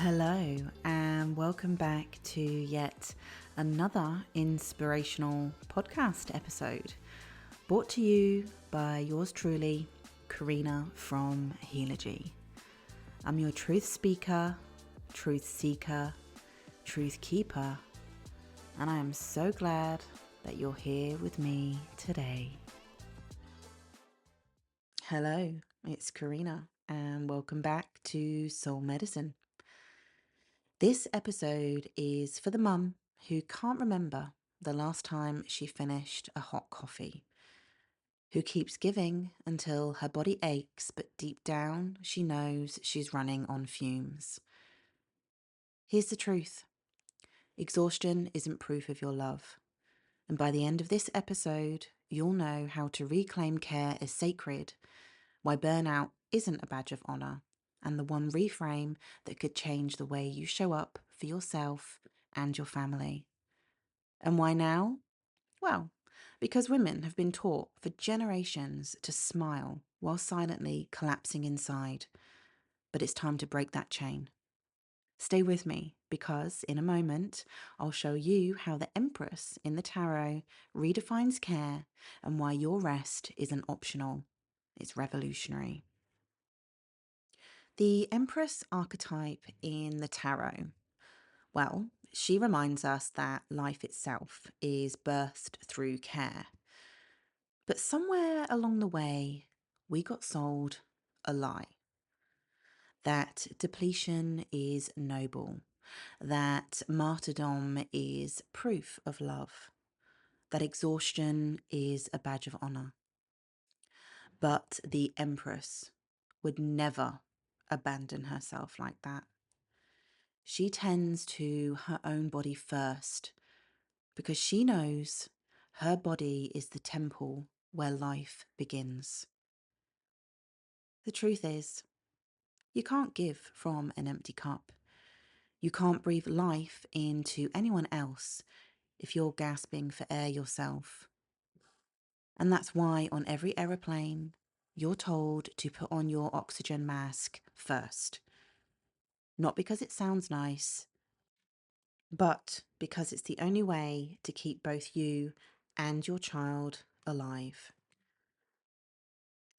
Hello, and welcome back to yet another inspirational podcast episode brought to you by yours truly, Karina from Healogy. I'm your truth speaker, truth seeker, truth keeper, and I am so glad that you're here with me today. Hello, it's Karina, and welcome back to Soul Medicine. This episode is for the mum who can't remember the last time she finished a hot coffee, who keeps giving until her body aches, but deep down she knows she's running on fumes. Here's the truth. Exhaustion isn't proof of your love. And by the end of this episode, you'll know how to reclaim care as sacred, why burnout isn't a badge of honor, and the one reframe that could change the way you show up for yourself and your family. And why now? Well, because women have been taught for generations to smile while silently collapsing inside. But it's time to break that chain. Stay with me because in a moment, I'll show you how the Empress in the tarot redefines care and why your rest isn't optional. It's revolutionary. The Empress archetype in the tarot. Well, she reminds us that life itself is birthed through care. But somewhere along the way, we got sold a lie. That depletion is noble. That martyrdom is proof of love. That exhaustion is a badge of honor. But the Empress would never abandon herself like that. She tends to her own body first because she knows her body is the temple where life begins. The truth is, you can't give from an empty cup. You can't breathe life into anyone else if you're gasping for air yourself. And that's why on every aeroplane, you're told to put on your oxygen mask first. Not because it sounds nice, but because it's the only way to keep both you and your child alive.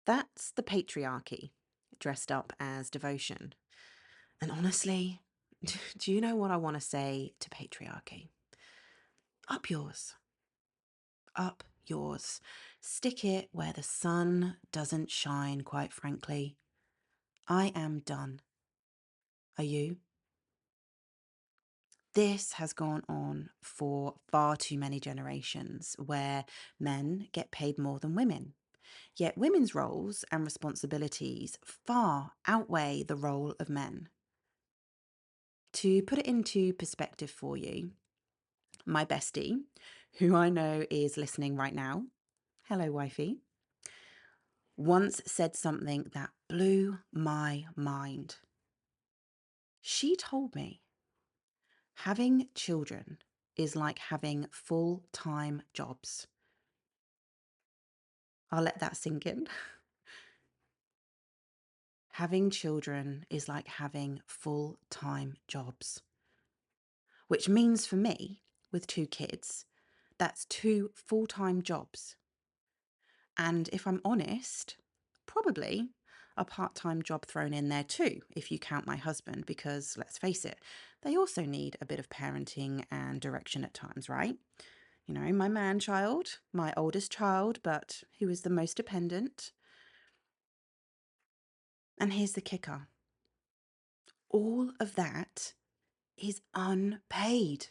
That's the patriarchy, dressed up as devotion. And honestly, do you know what I want to say to patriarchy? Up yours. Up yours. Stick it where the sun doesn't shine, quite frankly. I am done. Are you? This has gone on for far too many generations where men get paid more than women. Yet women's roles and responsibilities far outweigh the role of men. To put it into perspective for you, my bestie, who I know is listening right now, hello wifey, once said something that blew my mind. She told me having children is like having full-time jobs. I'll let that sink in. Having children is like having full-time jobs, which means for me, with 2 kids, that's 2 full-time jobs. And if I'm honest, probably a part-time job thrown in there too, if you count my husband, because let's face it, they also need a bit of parenting and direction at times, right? You know, my man child, my oldest child, but who is the most dependent. And here's the kicker. All of that is unpaid.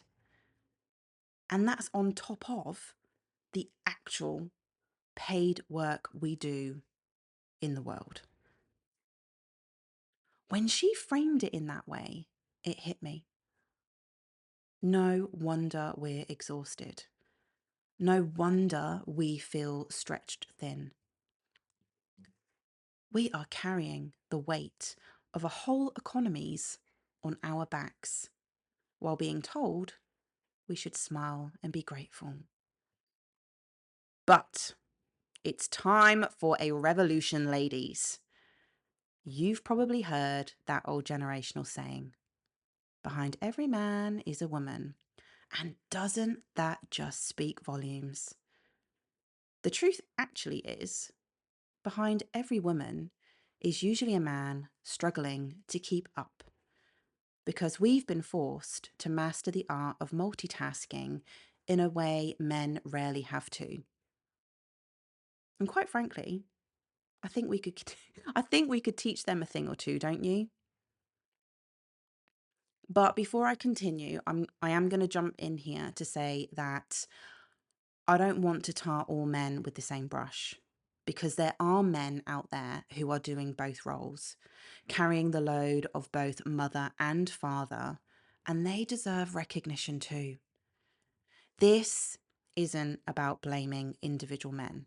And that's on top of the actual paid work we do in the world. When she framed it in that way, it hit me. No wonder we're exhausted. No wonder we feel stretched thin. We are carrying the weight of a whole economies on our backs while being told we should smile and be grateful. But it's time for a revolution, ladies. You've probably heard that old generational saying, Behind every man is a woman. And doesn't that just speak volumes? The truth actually is, behind every woman is usually a man struggling to keep up. Because we've been forced to master the art of multitasking in a way men rarely have to. And quite frankly, I think we could I think we could teach them a thing or two, don't you? But before I continue, I am going to jump in here to say that I don't want to tar all men with the same brush, because there are men out there who are doing both roles, carrying the load of both mother and father, and they deserve recognition too. This isn't about blaming individual men.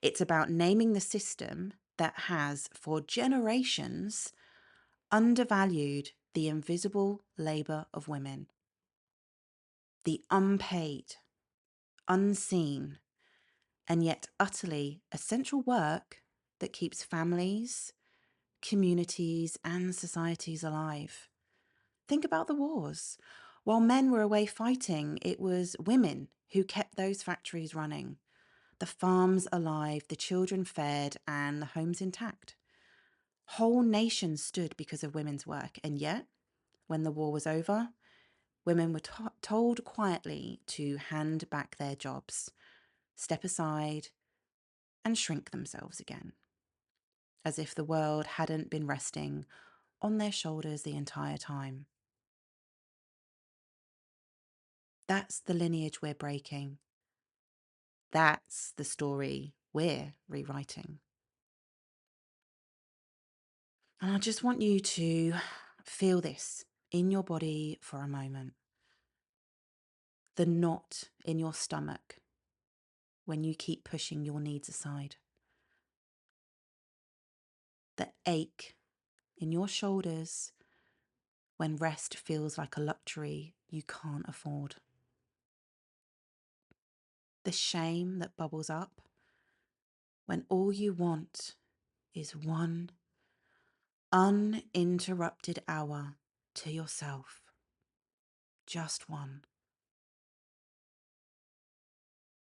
It's about naming the system that has, for generations, undervalued the invisible labour of women, the unpaid, unseen, and yet utterly essential work that keeps families, communities, and societies alive. Think about the wars. While men were away fighting, it was women who kept those factories running, the farms alive, the children fed, and the homes intact. Whole nations stood because of women's work, and yet, when the war was over, women were told quietly to hand back their jobs, step aside, and shrink themselves again, as if the world hadn't been resting on their shoulders the entire time. That's the lineage we're breaking. That's the story we're rewriting. And I just want you to feel this in your body for a moment. The knot in your stomach when you keep pushing your needs aside. The ache in your shoulders when rest feels like a luxury you can't afford. The shame that bubbles up when all you want is one uninterrupted hour to yourself. Just one.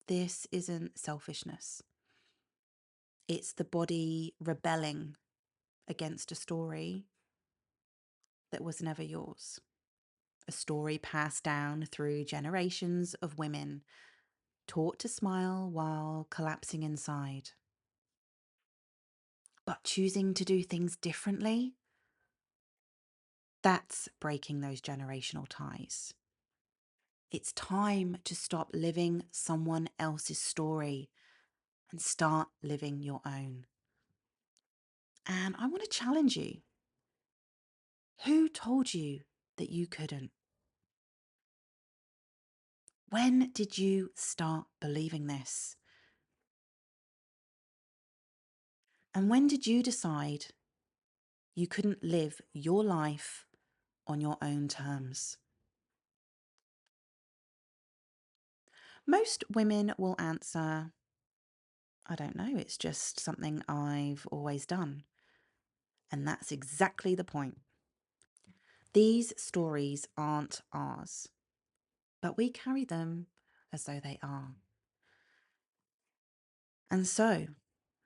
This isn't selfishness. It's the body rebelling against a story that was never yours. A story passed down through generations of women, taught to smile while collapsing inside. But choosing to do things differently, that's breaking those generational ties. It's time to stop living someone else's story and start living your own. And I want to challenge you. Who told you that you couldn't? When did you start believing this? And when did you decide you couldn't live your life on your own terms? Most women will answer, I don't know, it's just something I've always done. And that's exactly the point. These stories aren't ours, but we carry them as though they are. And so,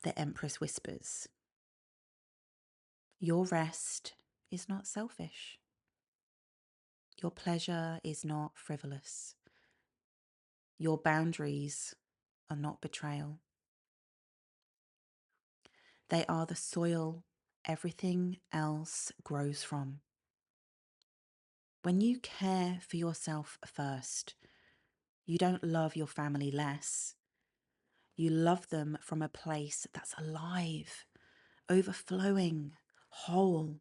the Empress whispers, your rest is not selfish. Your pleasure is not frivolous. Your boundaries are not betrayal. They are the soil everything else grows from. When you care for yourself first, you don't love your family less. You love them from a place that's alive, overflowing, whole.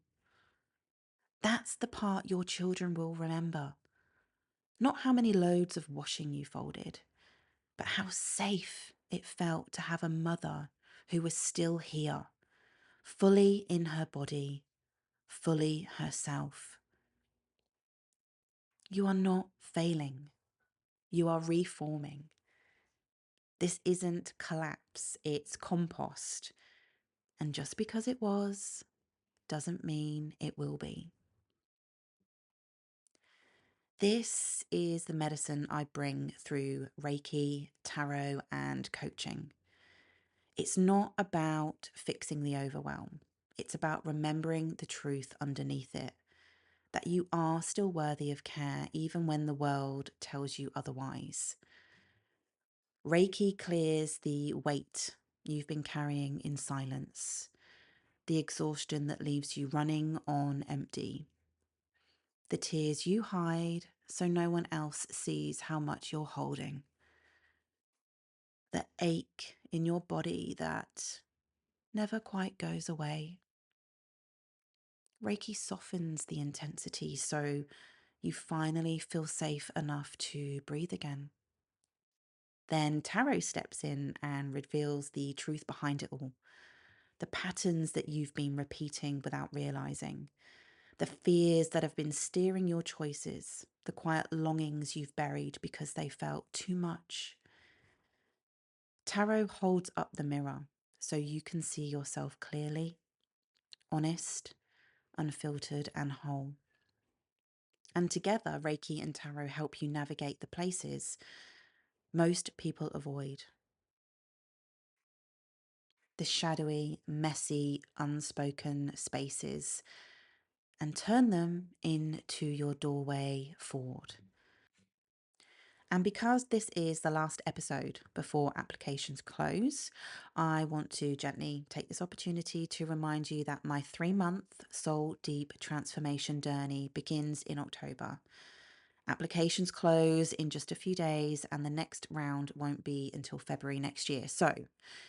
That's the part your children will remember. Not how many loads of washing you folded, but how safe it felt to have a mother who was still here, fully in her body, fully herself. You are not failing. You are reforming. This isn't collapse, it's compost. And just because it was, doesn't mean it will be. This is the medicine I bring through Reiki, tarot, and coaching. It's not about fixing the overwhelm. It's about remembering the truth underneath it, that you are still worthy of care even when the world tells you otherwise. Reiki clears the weight you've been carrying in silence, the exhaustion that leaves you running on empty, the tears you hide so no one else sees how much you're holding, the ache in your body that never quite goes away. Reiki softens the intensity so you finally feel safe enough to breathe again. Then tarot steps in and reveals the truth behind it all, the patterns that you've been repeating without realizing, the fears that have been steering your choices, the quiet longings you've buried because they felt too much. Tarot holds up the mirror so you can see yourself clearly, honest, unfiltered, and whole. And together, Reiki and Tarot help you navigate the places most people avoid. The shadowy, messy, unspoken spaces, and turn them into your doorway forward. And because this is the last episode before applications close, I want to gently take this opportunity to remind you that my 3-month soul deep transformation journey begins in October. Applications close in just a few days, and the next round won't be until February next year. So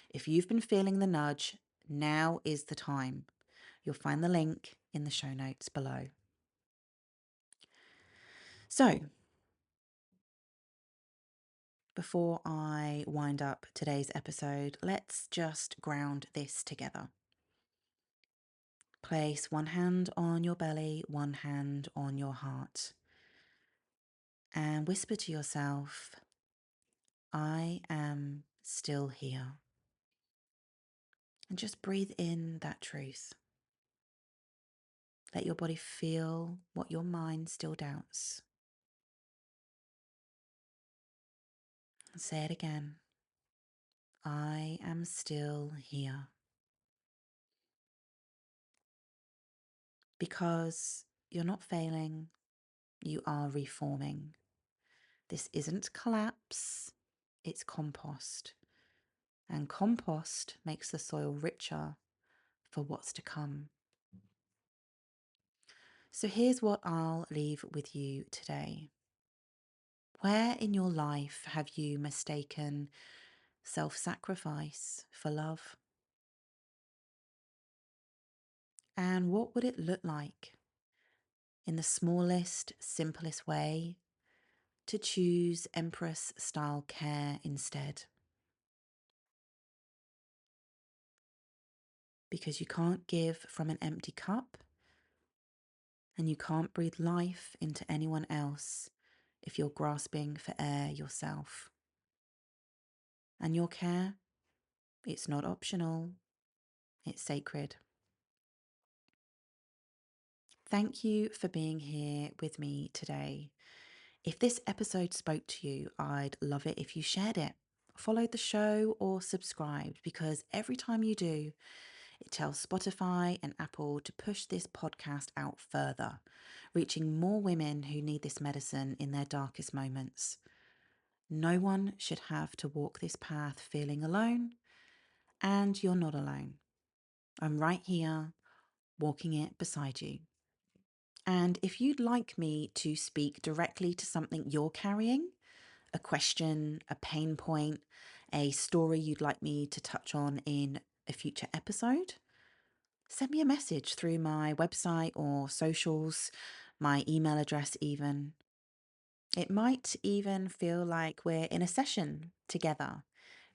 if you've been feeling the nudge, now is the time. You'll find the link in the show notes below. So before I wind up today's episode, let's just ground this together. Place one hand on your belly, one hand on your heart, and whisper to yourself, I am still here. And just breathe in that truth. Let your body feel what your mind still doubts. And say it again. I am still here. Because you're not failing, you are reforming. This isn't collapse, it's compost. And compost makes the soil richer for what's to come. So here's what I'll leave with you today. Where in your life have you mistaken self-sacrifice for love? And what would it look like, in the smallest, simplest way, to choose Empress style care instead? Because you can't give from an empty cup, and you can't breathe life into anyone else if you're grasping for air yourself. And your care, it's not optional, it's sacred. Thank you for being here with me today. If this episode spoke to you, I'd love it if you shared it, followed the show, or subscribed, because every time you do, it tells Spotify and Apple to push this podcast out further, reaching more women who need this medicine in their darkest moments. No one should have to walk this path feeling alone, and you're not alone. I'm right here, walking it beside you. And if you'd like me to speak directly to something you're carrying, a question, a pain point, a story you'd like me to touch on in a future episode, send me a message through my website or socials, my email address even. It might even feel like we're in a session together,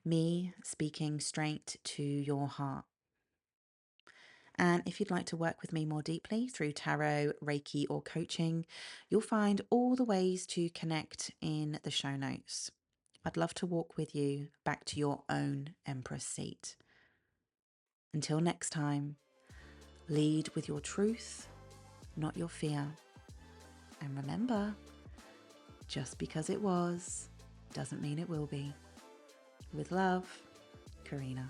me speaking straight to your heart. And if you'd like to work with me more deeply through tarot, Reiki, or coaching, you'll find all the ways to connect in the show notes. I'd love to walk with you back to your own Empress seat. Until next time, lead with your truth, not your fear. And remember, Just because it was doesn't mean it will be. With love, Karina.